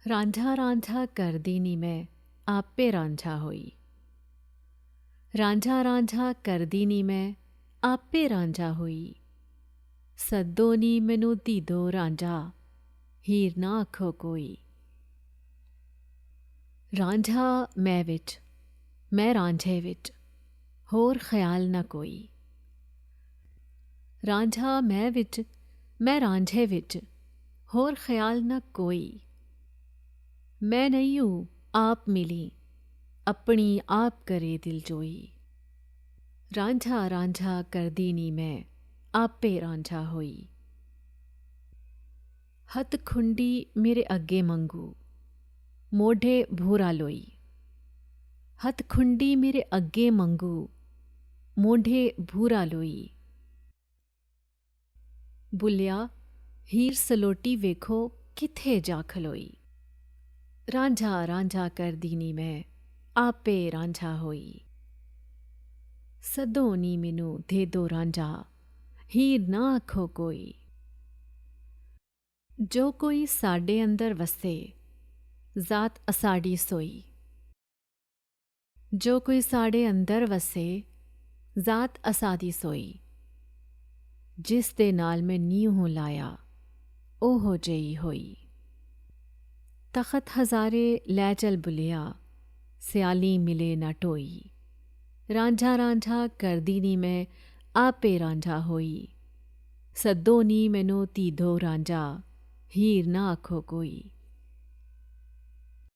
ਰਾਂਝਾ ਰਾਂਝਾ ਕਰਦੀ ਨੀ ਮੈਂ ਆਪੇ ਰਾਂਝਾ ਹੋਈ। ਰਾਂਝਾ ਰਾਂਝਾ ਕਰਦੀ ਨੀ ਮੈਂ ਆਪੇ ਰਾਂਝਾ ਹੋਈ। ਸੱਦੋ ਨੀ ਮੈਨੂੰ ਧੀਦੋ ਰਾਂਝਾ, ਹੀਰ ਨਾ ਆਖੋ ਕੋਈ। ਰਾਂਝਾ ਮੈਂ ਵਿੱਚ, ਮੈਂ ਰਾਂਝੇ ਵਿੱਚ, ਹੋਰ ਖਿਆਲ ਨਾ ਕੋਈ। ਰਾਂਝਾ ਮੈਂ ਵਿੱਚ, ਮੈਂ ਰਾਂਝੇ ਵਿੱਚ, ਹੋਰ ਖਿਆਲ ਨਾ ਕੋਈ। ਮੈਂ ਨਹੀਂ ਹੂੰ ਆਪ ਮਿਲੀ, ਆਪਣੀ ਆਪ ਕਰੇ ਦਿਲ ਜੋਈ। ਰਾਂਝਾ ਰਾਂਝਾ ਕਰਦੀ ਨੀ ਮੈਂ ਆਪੇ ਰਾਂਝਾ ਹੋਈ। ਹੱਥ ਖੁੰਡੀ ਮੇਰੇ ਅੱਗੇ ਮੰਗੂ, ਮੋਢੇ ਭੂਰਾ ਲੋਈ। ਹੱਥ ਖੁੰਡੀ ਮੇਰੇ ਅੱਗੇ ਮੰਗੂ, ਮੋਢੇ ਭੂਰਾ ਲੋਈ। ਬੁੱਲਿਆ ਹੀਰ ਸਲੋਟੀ ਵੇਖੋ ਕਿੱਥੇ ਜਾ ਖਲੋਈ। ਰਾਂਝਾ ਰਾਂਝਾ ਕਰਦੀ ਨੀ ਮੈਂ ਆਪੇ ਰਾਂਝਾ ਹੋਈ। ਸੱਦੋ ਨੀ ਮੈਨੂੰ ਦੇ ਦੋ ਰਾਂਝਾ, ਹੀਰ ਨਾ ਆਖੋ ਕੋਈ। ਜੋ ਕੋਈ ਸਾਡੇ ਅੰਦਰ ਵਸੇ, ਜ਼ਾਤ ਅਸਾਡੀ ਸੋਈ। ਜੋ ਕੋਈ ਸਾਡੇ ਅੰਦਰ ਵਸੇ, ਜ਼ਾਤ ਅਸਾਦੀ ਸੋਈ। ਜਿਸ ਦੇ ਨਾਲ ਮੈਂ ਨੀਂਹ ਲਾਇਆ, ਉਹੋ ਜਿਹੀ ਹੋਈ। ਤਖ਼ਤ ਹਜ਼ਾਰੇ ਲੈ ਚਲ ਬੁਲਿਆ, ਸਿਆਲੀ ਮਿਲੇ ਨਾ ਢੋਈ। ਰਾਂਝਾ ਰਾਂਝਾ ਕਰਦੀ ਨੀ ਮੈਂ ਆਪੇ ਰਾਂਝਾ ਹੋਈ। ਸੱਦੋ ਨੀ ਮੈਨੂੰ ਧੀਦੋ ਰਾਂਝਾ, ਹੀਰ ਨਾ ਆਖੋ ਕੋਈ।